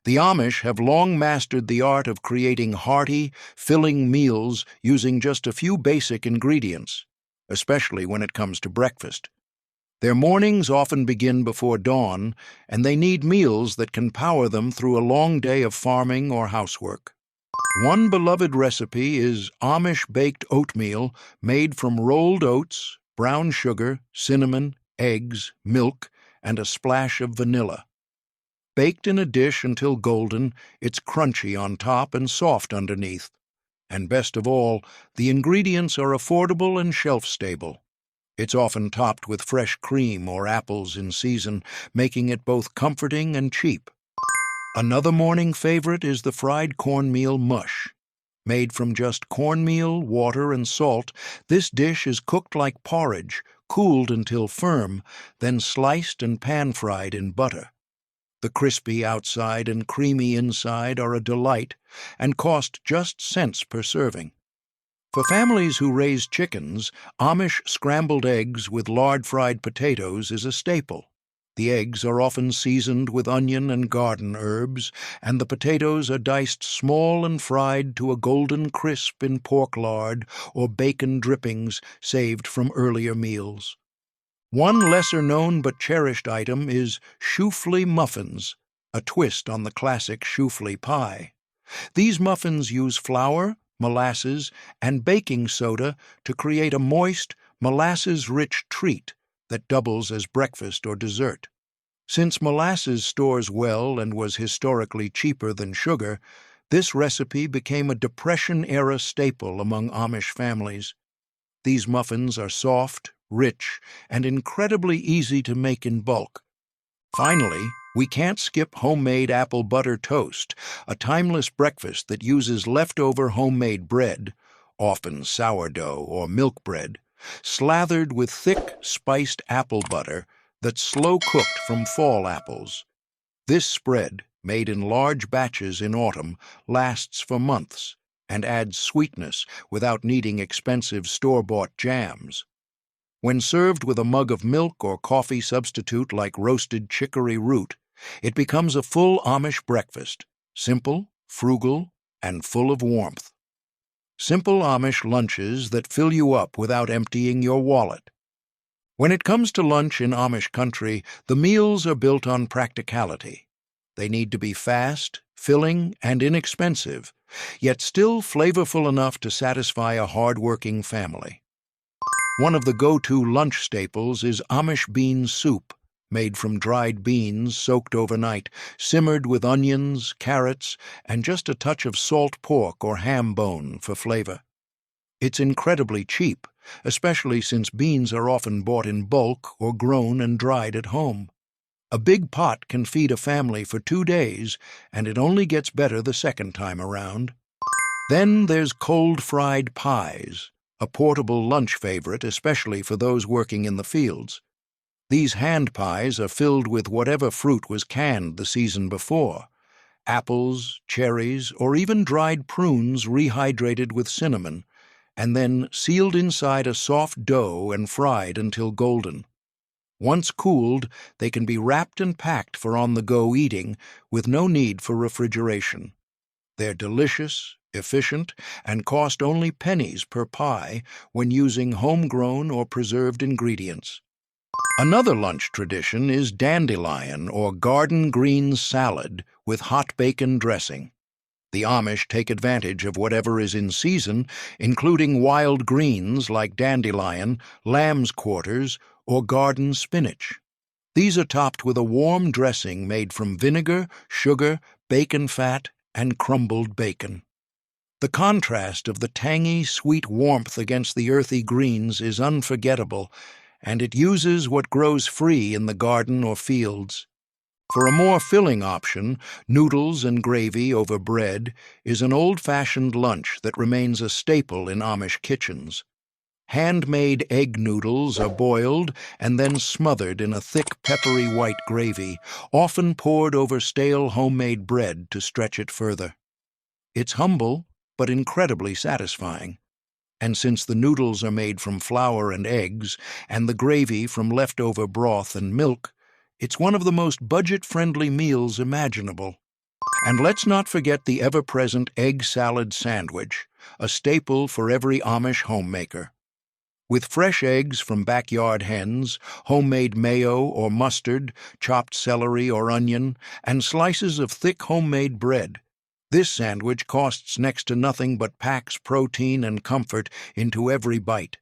The Amish have long mastered the art of creating hearty, filling meals using just a few basic ingredients, especially when it comes to breakfast. Their mornings often begin before dawn, and they need meals that can power them through a long day of farming or housework. One beloved recipe is Amish baked oatmeal made from rolled oats, brown sugar, cinnamon, eggs, milk, and a splash of vanilla. Baked in a dish until golden, it's crunchy on top and soft underneath. And best of all, the ingredients are affordable and shelf-stable. It's often topped with fresh cream or apples in season, making it both comforting and cheap. Another morning favorite is the fried cornmeal mush. Made from just cornmeal, water, and salt, this dish is cooked like porridge, cooled until firm, then sliced and pan-fried in butter. The crispy outside and creamy inside are a delight and cost just cents per serving. For families who raise chickens, Amish scrambled eggs with lard fried potatoes is a staple. The eggs are often seasoned with onion and garden herbs, and the potatoes are diced small and fried to a golden crisp in pork lard or bacon drippings saved from earlier meals. One lesser-known but cherished item is choufle muffins, a twist on the classic choufle pie. These muffins use flour, molasses, and baking soda to create a moist, molasses-rich treat that doubles as breakfast or dessert. Since molasses stores well and was historically cheaper than sugar, this recipe became a Depression-era staple among Amish families. These muffins are soft, rich, and incredibly easy to make in bulk. Finally, we can't skip homemade apple butter toast, a timeless breakfast that uses leftover homemade bread, often sourdough or milk bread, slathered with thick, spiced apple butter that's slow-cooked from fall apples. This spread, made in large batches in autumn, lasts for months and adds sweetness without needing expensive store-bought jams. When served with a mug of milk or coffee substitute like roasted chicory root, it becomes a full Amish breakfast, simple, frugal, and full of warmth. Simple Amish lunches that fill you up without emptying your wallet. When it comes to lunch in Amish country, the meals are built on practicality. They need to be fast, filling, and inexpensive, yet still flavorful enough to satisfy a hard-working family. One of the go-to lunch staples is Amish bean soup, made from dried beans soaked overnight, simmered with onions, carrots, and just a touch of salt pork or ham bone for flavor. It's incredibly cheap, especially since beans are often bought in bulk or grown and dried at home. A big pot can feed a family for 2 days, and it only gets better the second time around. Then there's cold-fried pies, a portable lunch favorite, especially for those working in the fields. These hand pies are filled with whatever fruit was canned the season before: apples, cherries, or even dried prunes rehydrated with cinnamon, and then sealed inside a soft dough and fried until golden. Once cooled, they can be wrapped and packed for on-the-go eating with no need for refrigeration. They're delicious, efficient, and cost only pennies per pie when using homegrown or preserved ingredients. Another lunch tradition is dandelion or garden greens salad with hot bacon dressing. The Amish take advantage of whatever is in season, including wild greens like dandelion, lamb's quarters, or garden spinach. These are topped with a warm dressing made from vinegar, sugar, bacon fat, and crumbled bacon. The contrast of the tangy, sweet warmth against the earthy greens is unforgettable, and it uses what grows free in the garden or fields. For a more filling option, noodles and gravy over bread is an old-fashioned lunch that remains a staple in Amish kitchens. Handmade egg noodles are boiled and then smothered in a thick, peppery white gravy, often poured over stale homemade bread to stretch it further. It's humble, but incredibly satisfying. And since the noodles are made from flour and eggs, and the gravy from leftover broth and milk, it's one of the most budget-friendly meals imaginable. And let's not forget the ever-present egg salad sandwich, a staple for every Amish homemaker. With fresh eggs from backyard hens, homemade mayo or mustard, chopped celery or onion, and slices of thick homemade bread, this sandwich costs next to nothing but packs protein and comfort into every bite.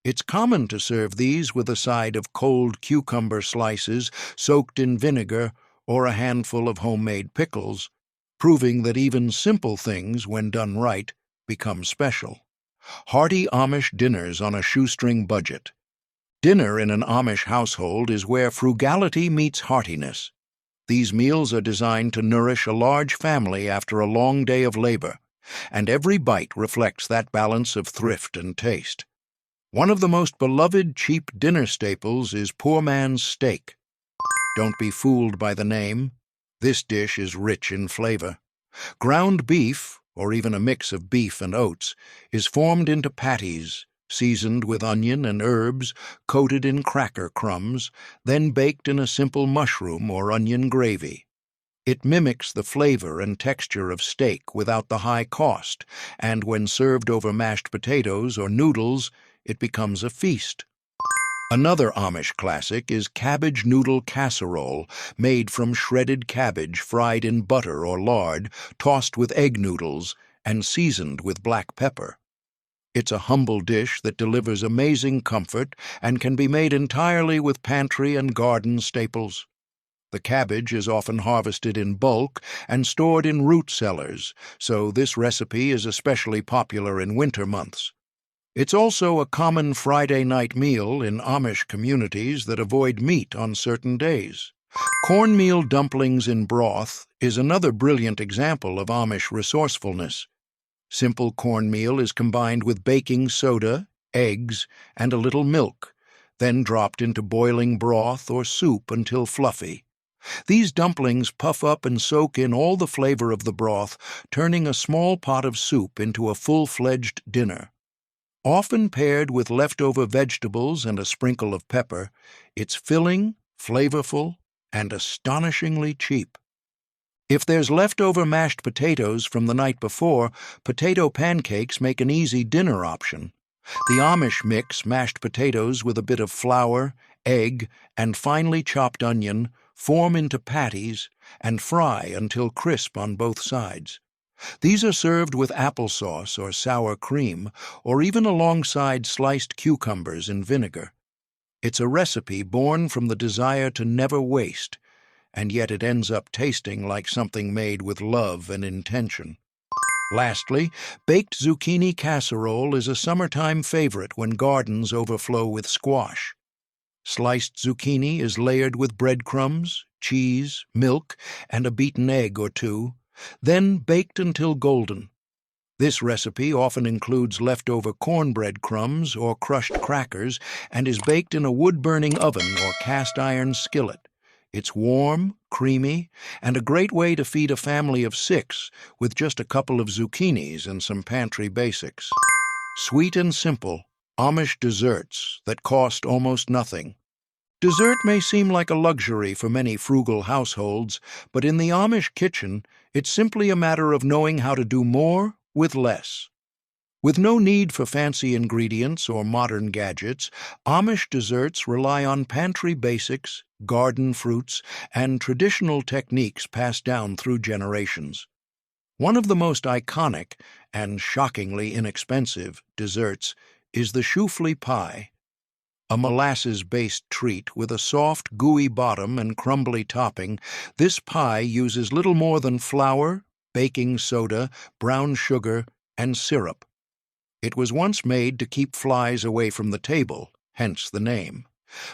It's common to serve these with a side of cold cucumber slices soaked in vinegar or a handful of homemade pickles, proving that even simple things, when done right, become special. Hearty Amish dinners on a shoestring budget. Dinner in an Amish household is where frugality meets heartiness. These meals are designed to nourish a large family after a long day of labor, and every bite reflects that balance of thrift and taste. One of the most beloved cheap dinner staples is poor man's steak. Don't be fooled by the name. This dish is rich in flavor. Ground beef, or even a mix of beef and oats, is formed into patties, seasoned with onion and herbs, coated in cracker crumbs, then baked in a simple mushroom or onion gravy. It mimics the flavor and texture of steak without the high cost, and when served over mashed potatoes or noodles, it becomes a feast. Another Amish classic is cabbage noodle casserole, made from shredded cabbage fried in butter or lard, tossed with egg noodles, and seasoned with black pepper. It's a humble dish that delivers amazing comfort and can be made entirely with pantry and garden staples. The cabbage is often harvested in bulk and stored in root cellars, so this recipe is especially popular in winter months. It's also a common Friday night meal in Amish communities that avoid meat on certain days. Cornmeal dumplings in broth is another brilliant example of Amish resourcefulness. Simple cornmeal is combined with baking soda, eggs, and a little milk, then dropped into boiling broth or soup until fluffy. These dumplings puff up and soak in all the flavor of the broth, turning a small pot of soup into a full-fledged dinner. Often paired with leftover vegetables and a sprinkle of pepper, it's filling, flavorful, and astonishingly cheap. If there's leftover mashed potatoes from the night before, potato pancakes make an easy dinner option. The Amish mix mashed potatoes with a bit of flour, egg, and finely chopped onion, form into patties, and fry until crisp on both sides. These are served with applesauce or sour cream, or even alongside sliced cucumbers in vinegar. It's a recipe born from the desire to never waste, and yet it ends up tasting like something made with love and intention. Lastly, baked zucchini casserole is a summertime favorite when gardens overflow with squash. Sliced zucchini is layered with breadcrumbs, cheese, milk, and a beaten egg or two, then baked until golden. This recipe often includes leftover cornbread crumbs or crushed crackers and is baked in a wood-burning oven or cast-iron skillet. It's warm, creamy, and a great way to feed a family of 6 with just a couple of zucchinis and some pantry basics. Sweet and simple, Amish desserts that cost almost nothing. Dessert may seem like a luxury for many frugal households, but in the Amish kitchen, it's simply a matter of knowing how to do more with less. With no need for fancy ingredients or modern gadgets, Amish desserts rely on pantry basics, garden fruits, and traditional techniques passed down through generations. One of the most iconic and shockingly inexpensive desserts is the shoofly pie, a molasses-based treat with a soft, gooey bottom and crumbly topping. This pie uses little more than flour, baking soda, brown sugar, and syrup. It was once made to keep flies away from the table, hence the name.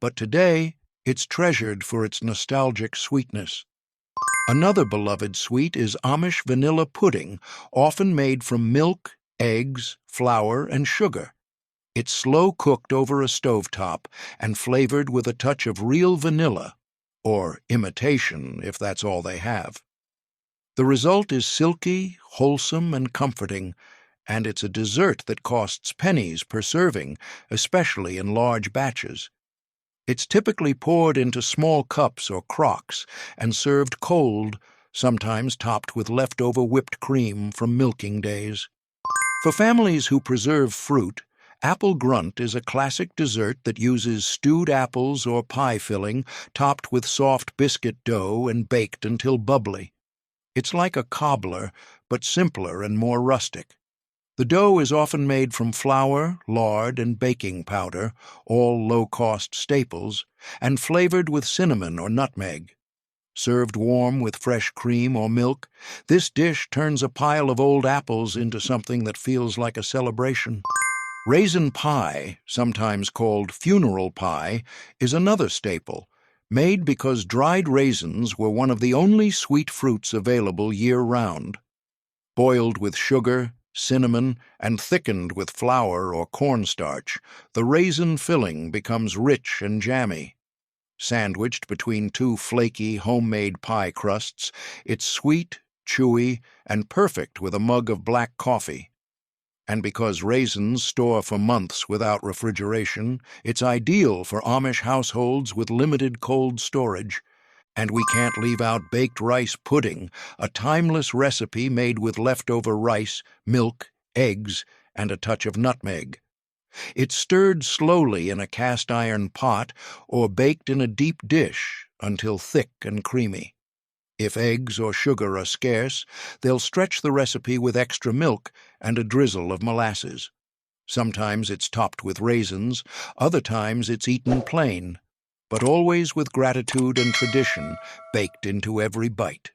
But today, it's treasured for its nostalgic sweetness. Another beloved sweet is Amish vanilla pudding, often made from milk, eggs, flour, and sugar. It's slow-cooked over a stovetop and flavored with a touch of real vanilla, or imitation if that's all they have. The result is silky, wholesome, and comforting, and it's a dessert that costs pennies per serving, especially in large batches. It's typically poured into small cups or crocks and served cold sometimes topped with leftover whipped cream from milking days. For families who preserve fruit, apple grunt is a classic dessert that uses stewed apples or pie filling topped with soft biscuit dough and baked until bubbly. It's like a cobbler, but simpler and more rustic. The dough is often made from flour, lard, and baking powder, all low-cost staples, and flavored with cinnamon or nutmeg. Served warm with fresh cream or milk, this dish turns a pile of old apples into something that feels like a celebration. Raisin pie, sometimes called funeral pie, is another staple, made because dried raisins were one of the only sweet fruits available year-round. Boiled with sugar, cinnamon, and thickened with flour or cornstarch, the raisin filling becomes rich and jammy. Sandwiched between two flaky homemade pie crusts, it's sweet, chewy, and perfect with a mug of black coffee. And because raisins store for months without refrigeration, it's ideal for Amish households with limited cold storage. And we can't leave out baked rice pudding, a timeless recipe made with leftover rice, milk, eggs, and a touch of nutmeg. It's stirred slowly in a cast-iron pot or baked in a deep dish until thick and creamy. If eggs or sugar are scarce, they'll stretch the recipe with extra milk and a drizzle of molasses. Sometimes it's topped with raisins, other times it's eaten plain, but always with gratitude and tradition baked into every bite.